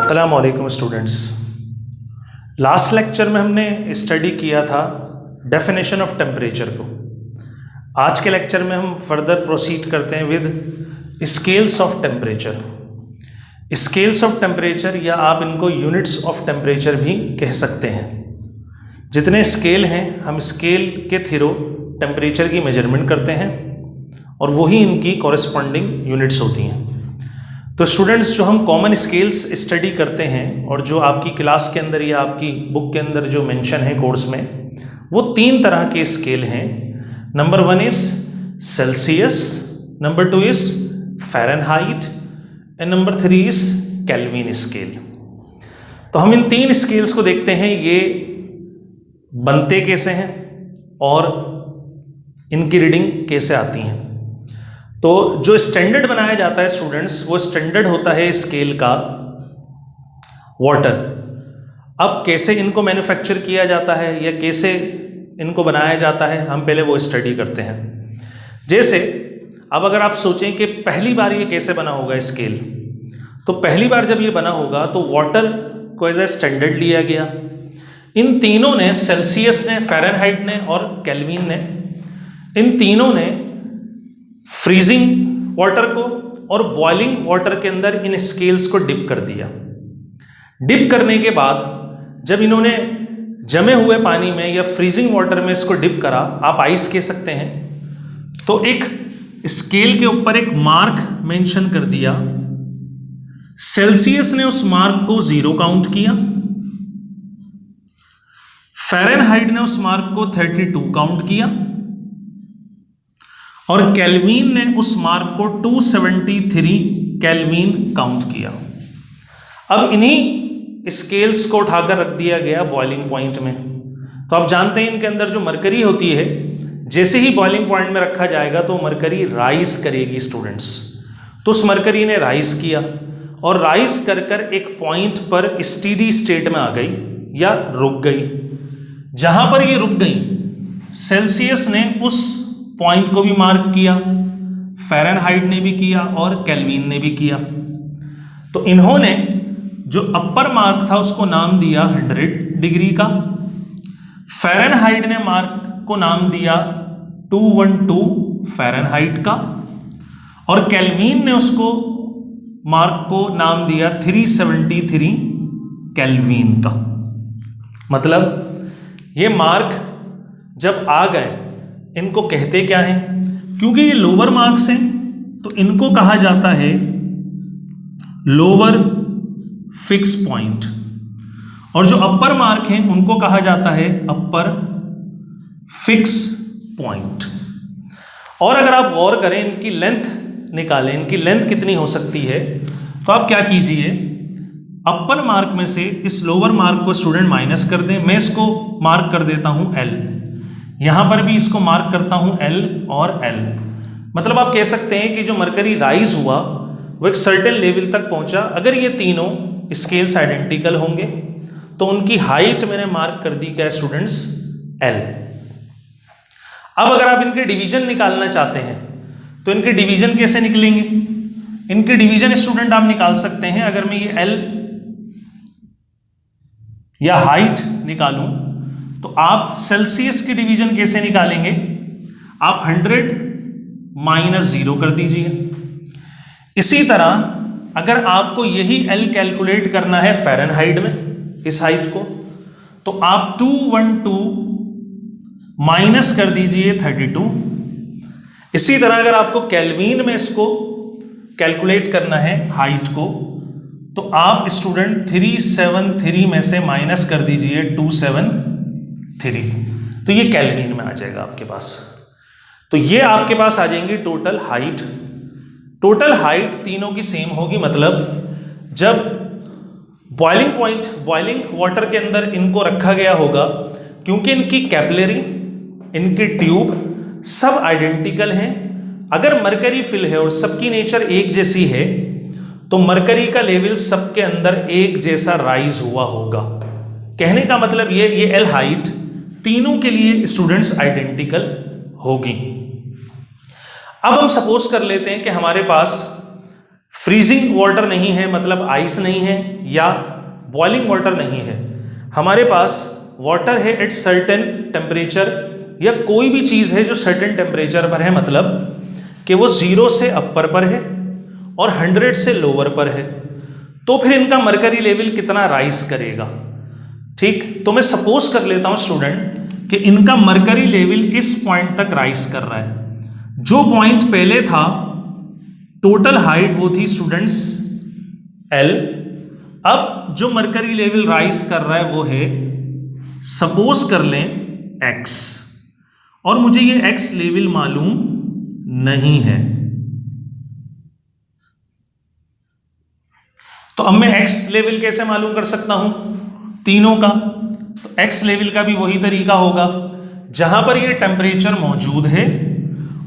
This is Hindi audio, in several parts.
अस्सलाम वालेकुम स्टूडेंट्स। लास्ट लेक्चर में हमने स्टडी किया था डेफिनेशन ऑफ टेम्परेचर को। आज के लेक्चर में हम फर्दर प्रोसीड करते हैं with scales of temperature. Scales of temperature या आप इनको यूनिट्स ऑफ टेम्परेचर भी कह सकते हैं। जितने स्केल हैं हम स्केल के थ्रू टेम्परेचर की मेजरमेंट करते हैं और वही इनकी कॉरेस्पॉन्डिंग यूनिट्स होती हैं। तो स्टूडेंट्स, जो हम कॉमन स्केल्स स्टडी करते हैं और जो आपकी क्लास के अंदर या आपकी बुक के अंदर जो मेंशन है कोर्स में, वो 3 तरह के स्केल हैं। Number 1 is Celsius, number 2 is Fahrenheit and number 3 is kelvin scale. तो हम इन 3 स्केल्स को देखते हैं, ये बनते कैसे हैं और इनकी रीडिंग कैसे आती हैं। तो जो स्टैंडर्ड बनाया जाता है स्टूडेंट्स, वो स्टैंडर्ड होता है स्केल का वाटर। अब कैसे इनको मैन्युफैक्चर किया जाता है या कैसे इनको बनाया जाता है, हम पहले वो स्टडी करते हैं। जैसे अब अगर आप सोचें कि पहली बार ये कैसे बना होगा स्केल, तो पहली बार जब ये बना होगा तो वाटर को एज ए स्टैंडर्ड लिया गया। इन तीनों ने, सेल्सियस ने, फ़ारेनहाइट ने और केल्विन ने, इन तीनों ने फ्रीजिंग वाटर को और बॉइलिंग वाटर के अंदर इन स्केल्स को डिप कर दिया। डिप करने के बाद जब इन्होंने जमे हुए पानी में या फ्रीजिंग वाटर में इसको डिप करा, आप आइस कह सकते हैं, तो एक स्केल के ऊपर एक मार्क मेंशन कर दिया। सेल्सियस ने उस मार्क को 0 काउंट किया, फ़ारेनहाइट ने उस मार्क को 32 काउंट किया और केल्विन ने उस मार्क को 273 केल्विन काउंट किया। अब इन्हीं स्केल्स को उठाकर रख दिया गया बॉइलिंग पॉइंट में। तो आप जानते हैं इनके अंदर जो मरकरी होती है, जैसे ही बॉइलिंग पॉइंट में रखा जाएगा तो मरकरी राइज करेगी स्टूडेंट्स। तो उस मरकरी ने राइज किया और राइज कर कर एक पॉइंट पर स्टीडी स्टेट में आ गई या रुक गई। जहां पर ये रुक गई, सेल्सियस ने उस पॉइंट को भी मार्क किया, फ़ारेनहाइट ने भी किया और केल्विन ने भी किया। तो इन्होंने जो अपर मार्क था उसको नाम दिया 100 डिग्री का, फ़ारेनहाइट ने मार्क को नाम दिया 212 फ़ारेनहाइट का और केल्विन ने उसको मार्क को नाम दिया 373 केल्विन का। मतलब ये मार्क जब आ गए, इनको कहते क्या हैं, क्योंकि ये लोअर मार्क्स हैं तो इनको कहा जाता है लोअर फिक्स पॉइंट, और जो अपर मार्क हैं उनको कहा जाता है अपर फिक्स पॉइंट। और अगर आप गौर करें, इनकी लेंथ निकालें, इनकी लेंथ कितनी हो सकती है, तो आप क्या कीजिए, अपर मार्क में से इस लोअर मार्क को स्टूडेंट माइनस कर दें। मैं इसको मार्क कर देता हूं L, यहां पर भी इसको मार्क करता हूं L और L। मतलब आप कह सकते हैं कि जो मरकरी राइज हुआ वो एक सर्टेन लेवल तक पहुंचा। अगर ये तीनों स्केल्स आइडेंटिकल होंगे तो उनकी हाइट मैंने मार्क कर दी क्या है स्टूडेंट्स, L। अब अगर आप इनके डिवीजन निकालना चाहते हैं तो इनके डिवीजन कैसे निकलेंगे? इनके डिवीजन स्टूडेंट आप निकाल सकते हैं। अगर मैं ये L या हाइट निकालूं तो आप सेल्सियस की डिवीजन कैसे निकालेंगे? आप 100 - 0 कर दीजिए। इसी तरह अगर आपको यही L कैलकुलेट करना है फ़ारेनहाइट में, इस हाइट को, तो आप 212 माइनस कर दीजिए 32। इसी तरह अगर आपको केल्विन में इसको कैलकुलेट करना है हाइट को, तो आप स्टूडेंट 373 में से माइनस कर दीजिए 273, तो ये केल्विन में आ जाएगा आपके पास। तो ये आपके पास आ जाएंगी टोटल हाइट। टोटल हाइट तीनों की सेम होगी। मतलब जब बॉइलिंग पॉइंट, बॉइलिंग वाटर के अंदर इनको रखा गया होगा, क्योंकि इनकी कैपिलरी, इनकी ट्यूब सब आइडेंटिकल हैं। अगर मरकरी फिल है और सबकी नेचर एक जैसी है तो मरकरी का लेवल सबके अंदर एक जैसा राइज हुआ होगा। कहने का मतलब ये एल हाइट तीनों के लिए स्टूडेंट्स आइडेंटिकल होगी। अब हम सपोज कर लेते हैं कि हमारे पास फ्रीजिंग वाटर नहीं है, मतलब आइस नहीं है, या बॉइलिंग वाटर नहीं है, हमारे पास वाटर है एट सर्टेन टेम्परेचर, या कोई भी चीज़ है जो सर्टेन टेम्परेचर पर है, मतलब कि वो 0 से अपर पर है और 100 से लोअर पर है, तो फिर इनका मरकरी लेवल कितना राइज करेगा। ठीक, तो मैं सपोज कर लेता हूं स्टूडेंट कि इनका मरकरी लेवल इस पॉइंट तक राइज कर रहा है। जो पॉइंट पहले था, टोटल हाइट वो थी स्टूडेंट्स L, अब जो मरकरी लेवल राइज कर रहा है वो है, सपोज कर लें X, और मुझे ये X लेवल मालूम नहीं है, तो अब मैं X लेवल कैसे मालूम कर सकता हूं तीनों का। तो X लेवल का भी वही तरीका होगा, जहां पर ये टेम्परेचर मौजूद है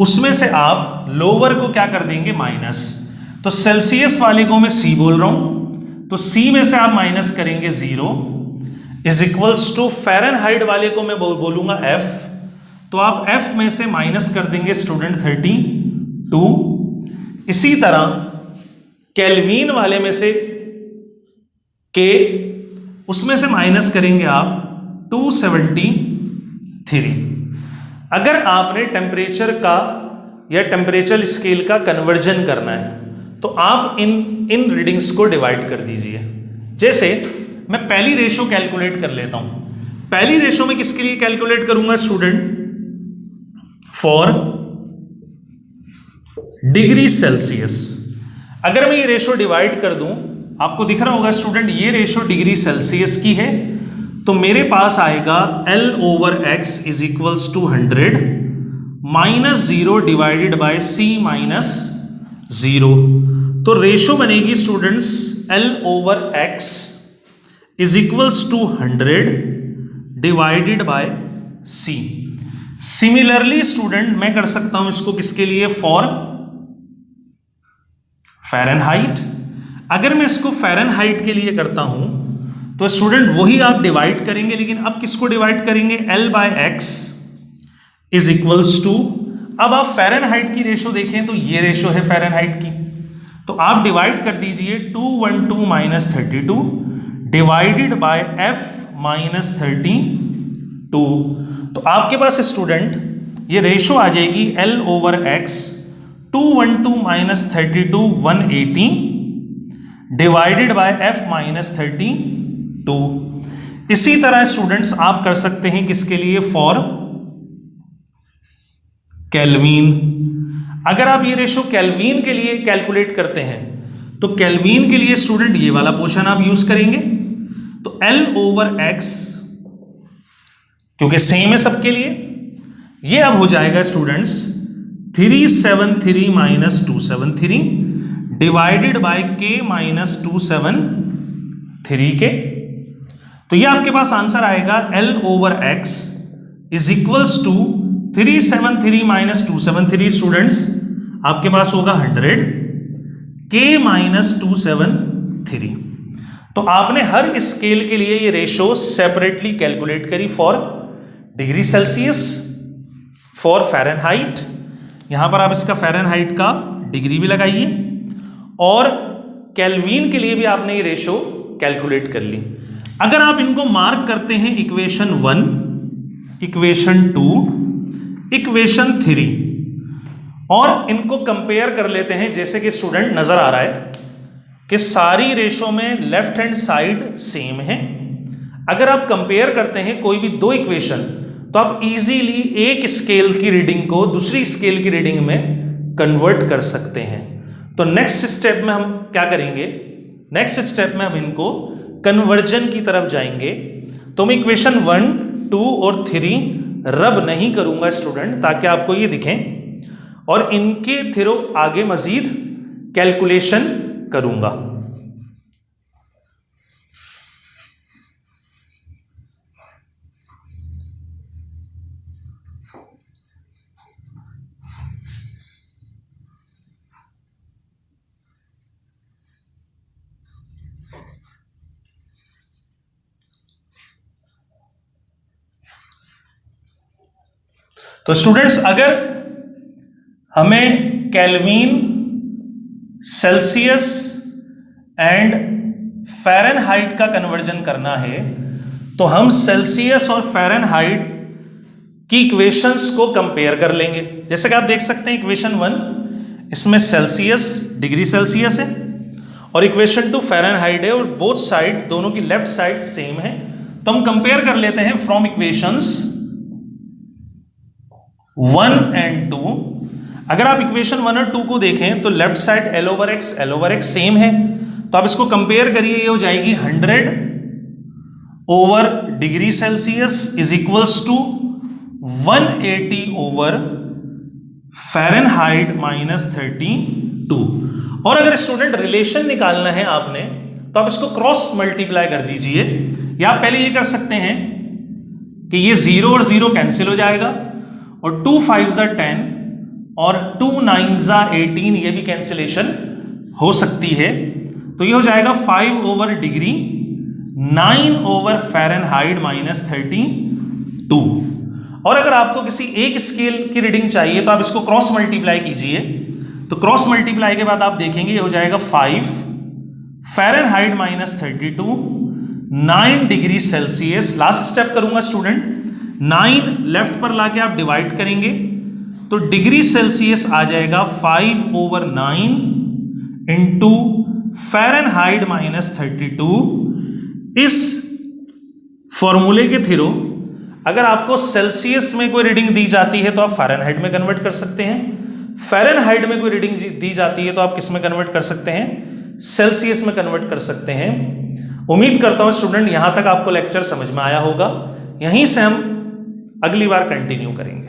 उसमें से आप लोअर को क्या कर देंगे, माइनस। तो सेल्सियस वाले को मैं C बोल रहा हूं, तो C में से आप माइनस करेंगे 0 इज इक्वल्स टू फ़ारेनहाइट वाले को मैं बोलूंगा F, तो आप F में से माइनस कर देंगे स्टूडेंट 32। इसी तरह केल्विन वाले में से K, उसमें से माइनस करेंगे आप 273। अगर आपने टेम्परेचर का या टेम्परेचर स्केल का कन्वर्जन करना है तो आप इन रीडिंग्स को डिवाइड कर दीजिए। जैसे मैं पहली रेशो कैलकुलेट कर लेता हूं। पहली रेशो में किसके लिए कैलकुलेट करूंगा स्टूडेंट, फॉर डिग्री सेल्सियस। अगर मैं ये रेशो डिवाइड कर दूं, आपको दिख रहा होगा स्टूडेंट ये रेशो डिग्री सेल्सियस की है, तो मेरे पास आएगा L/X is equals to 100 minus 0 divided by C minus 0। तो रेशो बनेगी students L/X is equals to 100 divided by C। Similarly student मैं कर सकता हूं इसको किसके लिए, फॉर फ़ारेनहाइट। अगर मैं इसको फ़ारेनहाइट के लिए करता हूं तो स्टूडेंट वही आप डिवाइड करेंगे, लेकिन अब किसको डिवाइड करेंगे, L/X इज इक्वल्स टू, अब आप फ़ारेनहाइट की रेशो देखें तो ये रेशो है फ़ारेनहाइट की, तो आप डिवाइड कर दीजिए 212 minus 32 divided by F minus 32। तो आपके पास स्टूडेंट ये रेशो आ जाएगी L/X 212 minus 32 180 divided by F minus 32। इसी तरह स्टूडेंट्स आप कर सकते हैं किसके लिए, फॉर केल्विन। अगर आप ये रेशो केल्विन के लिए कैलकुलेट करते हैं तो केल्विन के लिए स्टूडेंट ये वाला पोर्शन आप यूज करेंगे, तो L/X क्योंकि सेम है सबके लिए, ये अब हो जाएगा students 373 minus 273 divided by K minus 273K। तो ये आपके पास आंसर आएगा L/X is equals to 373 minus 273 students आपके पास होगा 100 K माइनस 273। तो आपने हर स्केल के लिए ये रेशो सेपरेटली कैलकुलेट करी, for degree Celsius, for Fahrenheit, यहां पर आप इसका फ़ारेनहाइट का डिग्री भी लगाइए, और केल्विन के लिए भी आपने ये रेशो कैलकुलेट कर ली। अगर आप इनको मार्क करते हैं इक्वेशन 1, इक्वेशन 2, इक्वेशन 3 और इनको कंपेयर कर लेते हैं, जैसे कि स्टूडेंट नजर आ रहा है कि सारी रेशो में लेफ्ट हैंड साइड सेम है। अगर आप कंपेयर करते हैं कोई भी दो इक्वेशन तो आप इजीली एक स्केल की रीडिंग को दूसरी स्केल की रीडिंग में कन्वर्ट कर सकते हैं। तो नेक्स्ट स्टेप में हम क्या करेंगे, नेक्स्ट स्टेप में हम इनको कन्वर्जन की तरफ जाएंगे। तो मैं इक्वेशन 1, 2 और 3 रब नहीं करूंगा स्टूडेंट, ताकि आपको ये दिखें, और इनके थ्रू आगे मजीद कैलकुलेशन करूंगा। तो स्टूडेंट्स अगर हमें केल्विन सेल्सियस एंड फ़ारेनहाइट का कन्वर्जन करना है तो हम सेल्सियस और फ़ारेनहाइट की इक्वेशंस को कंपेयर कर लेंगे। जैसे कि आप देख सकते हैं इक्वेशन 1, इसमें सेल्सियस डिग्री सेल्सियस है और इक्वेशन 2 फ़ारेनहाइट है और बोथ साइड दोनों की लेफ्ट साइड सेम है। तो हम कंपेयर कर लेते हैं फ्रॉम इक्वेशंस 1 एंड 2। अगर आप इक्वेशन 1 और 2 को देखें तो left side L over x same है, तो आप इसको कंपेयर करिए, ये हो जाएगी 100 over degree Celsius is equals to 180 over Fahrenheit -32। और अगर स्टूडेंट रिलेशन निकालना है आपने तो आप इसको क्रॉस मल्टीप्लाई कर दीजिए, या आप पहले ये कर सकते हैं कि ये 0 और 0 कैंसिल हो जाएगा और 2 5 10 और 2 9 18 ये भी कैंसिलेशन हो सकती है। तो ये हो जाएगा 5 ओवर डिग्री 9 ओवर फ़ारेनहाइट -32। और अगर आपको किसी एक स्केल की रीडिंग चाहिए तो आप इसको क्रॉस मल्टीप्लाई कीजिए। तो क्रॉस मल्टीप्लाई के बाद आप देखेंगे ये हो जाएगा 5 Fahrenheit -32 9 degree Celsius. Last step करूंगा स्टूडेंट, 9 लेफ्ट पर लाके आप डिवाइड करेंगे तो डिग्री सेल्सियस आ जाएगा 5 ओवर 9 इंटू फ़ारेनहाइट -32। इस फॉर्मूले के थ्रू अगर आपको सेल्सियस में कोई रीडिंग दी जाती है तो आप फ़ारेनहाइट में कन्वर्ट कर सकते हैं, फ़ारेनहाइट में कोई रीडिंग दी जाती है तो आप किस में कन्वर्ट कर सकते हैं, सेल्सियस में कन्वर्ट कर सकते हैं। उम्मीद करता हूं स्टूडेंट यहां तक आपको लेक्चर समझ में आया होगा। यहीं से हम अगली बार कंटिन्यू करेंगे।